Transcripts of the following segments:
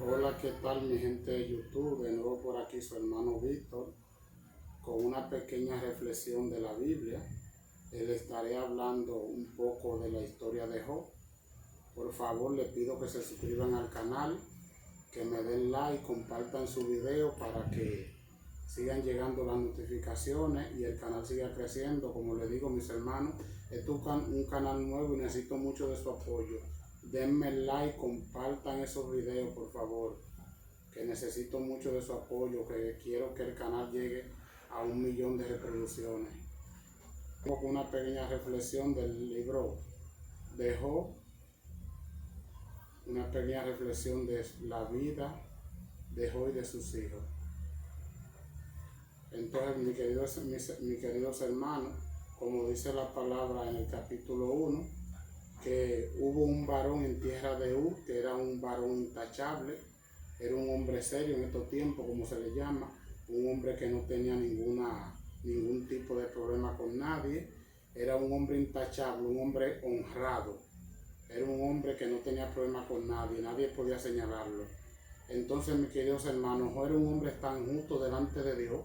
Hola, ¿qué tal mi gente de YouTube? De nuevo por aquí su hermano Víctor con una pequeña reflexión de la Biblia. Les estaré hablando un poco de la historia de Job. Por favor, les pido que se suscriban al canal, que me den like, compartan su video para que sigan llegando las notificaciones y el canal siga creciendo. Como les digo, mis hermanos, este es un canal nuevo y necesito mucho de su apoyo. Denme like, compartan esos videos, por favor, que necesito mucho de su apoyo, que quiero que el canal llegue a 1 millón de reproducciones. Con una pequeña reflexión del libro de Job, una pequeña reflexión de la vida de Job y de sus hijos. Entonces, mis queridos hermanos, como dice la palabra en el capítulo 1, que hubo un varón en tierra de Uz, que era un varón intachable, era un hombre serio en estos tiempos, como se le llama, un hombre que no tenía ningún tipo de problema con nadie, era un hombre intachable, un hombre honrado, era un hombre que no tenía problema con nadie, nadie podía señalarlo. Entonces, mis queridos hermanos, Job era un hombre tan justo delante de Dios,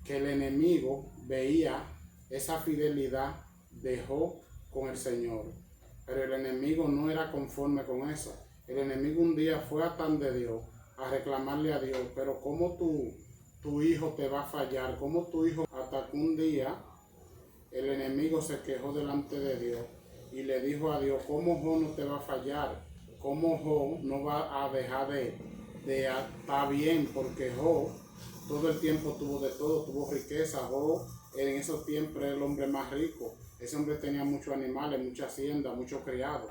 que el enemigo veía esa fidelidad de Job con el Señor, pero el enemigo no era conforme con eso. El enemigo un día fue a tan de Dios, a reclamarle a Dios, pero ¿cómo tu hijo te va a fallar? ¿Cómo tu hijo? Hasta que un día el enemigo se quejó delante de Dios y le dijo a Dios, ¿cómo Job no te va a fallar? ¿Cómo Job no va a dejar de estar bien? Porque Job todo el tiempo tuvo de todo, tuvo riqueza. Job en esos tiempos era el hombre más rico. Ese hombre tenía muchos animales, mucha hacienda, muchos criados.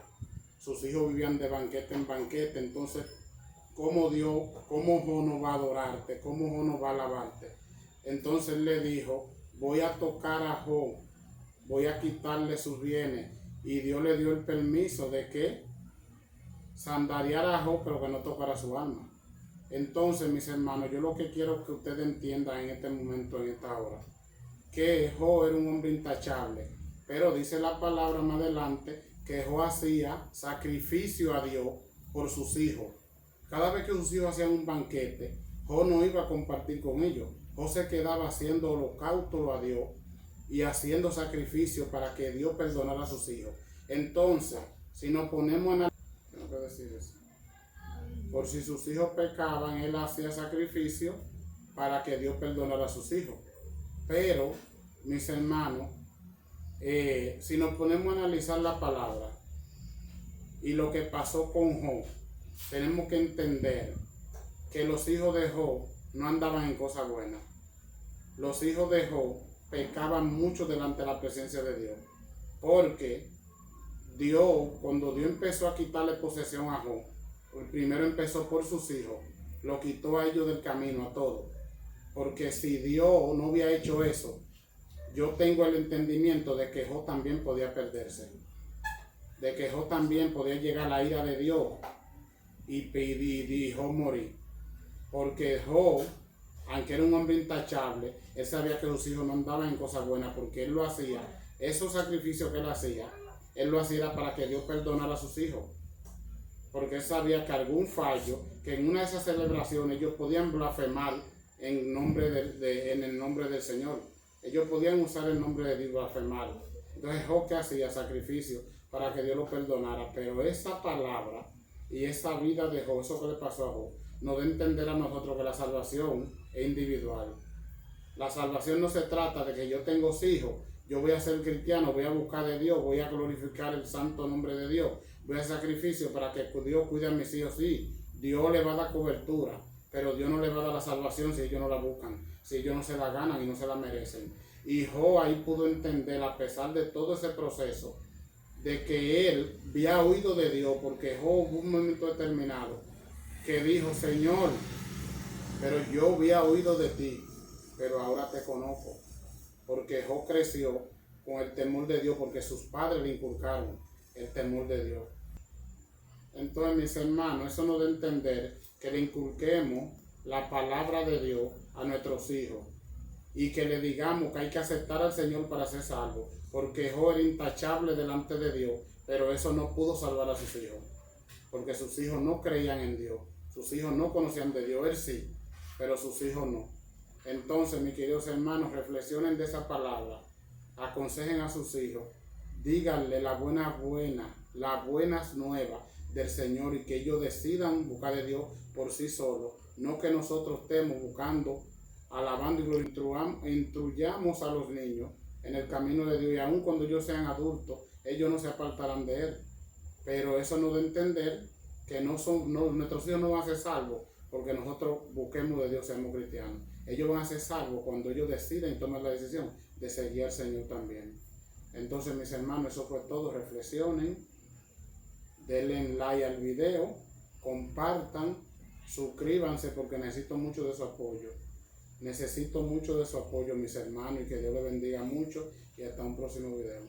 Sus hijos vivían de banquete en banquete. Entonces, ¿cómo Job no va a adorarte? ¿Cómo Job no va a alabarte? Entonces le dijo, voy a tocar a Job, voy a quitarle sus bienes. Y Dios le dio el permiso de que sandareara a Job, pero que no tocara su alma. Entonces, mis hermanos, yo lo que quiero que ustedes entiendan en este momento, en esta hora, que Job era un hombre intachable, pero dice la palabra más adelante que Job hacía sacrificio a Dios por sus hijos. Cada vez que sus hijos hacían un banquete, Job no iba a compartir con ellos. Job se quedaba haciendo holocausto a Dios y haciendo sacrificio para que Dios perdonara a sus hijos. Entonces, si nos ponemos en tengo que decir eso. Por si sus hijos pecaban, él hacía sacrificio para que Dios perdonara a sus hijos. Pero, mis hermanos, si nos ponemos a analizar la palabra y lo que pasó con Job, tenemos que entender que los hijos de Job no andaban en cosas buenas. Los hijos de Job pecaban mucho delante de la presencia de Dios. Porque Dios, cuando Dios empezó a quitarle posesión a Job, primero empezó por sus hijos, lo quitó a ellos del camino, a todos. Porque si Dios no hubiera hecho eso, yo tengo el entendimiento de que Job también podía perderse, de que Job también podía llegar a la ira de Dios y Job morir. Porque Job, aunque era un hombre intachable, él sabía que sus hijos no andaban en cosas buenas, porque él lo hacía, esos sacrificios que él lo hacía para que Dios perdonara a sus hijos. Porque él sabía que algún fallo, que en una de esas celebraciones ellos podían blasfemar en el nombre del Señor. Ellos podían usar el nombre de Dios, blasfemar. Entonces Job que hacía sacrificio para que Dios lo perdonara. Pero esa palabra y esa vida de Job, eso que le pasó a Job, nos da a entender a nosotros que la salvación es individual. La salvación no se trata de que yo tengo hijos, yo voy a ser cristiano, voy a buscar de Dios, voy a glorificar el santo nombre de Dios, voy a hacer sacrificio para que Dios cuide a mis hijos. Sí, Dios le va a dar cobertura, pero Dios no le va a dar la salvación si ellos no la buscan, si ellos no se la ganan y no se la merecen. Y Job ahí pudo entender, a pesar de todo ese proceso, de que él había oído de Dios, porque Job hubo un momento determinado que dijo, Señor, pero yo había oído de ti, pero ahora te conozco. Porque Job creció con el temor de Dios, porque sus padres le inculcaron el temor de Dios. Entonces, mis hermanos, eso nos da a entender que le inculquemos la palabra de Dios a nuestros hijos y que le digamos que hay que aceptar al Señor para ser salvo, porque Job era intachable delante de Dios, pero eso no pudo salvar a sus hijos. porque sus hijos no creían en Dios, sus hijos no conocían de Dios, él sí, pero sus hijos no. Entonces, mis queridos hermanos, reflexionen de esa palabra, aconsejen a sus hijos, díganle las buenas nuevas del Señor, y que ellos decidan buscar de Dios por sí solos, no que nosotros estemos buscando, alabando y instruyamos a los niños en el camino de Dios, y aun cuando ellos sean adultos, ellos no se apartarán de él. Pero eso nos da a entender que nuestros hijos no van a ser salvos porque nosotros busquemos de Dios, seamos cristianos. Ellos van a ser salvos cuando ellos deciden y tomen la decisión de seguir al Señor también. Entonces, mis hermanos, eso fue todo. Reflexionen, denle like al video, compartan, suscríbanse, porque necesito mucho de su apoyo. Necesito mucho de su apoyo, mis hermanos, y que Dios les bendiga mucho, y hasta un próximo video.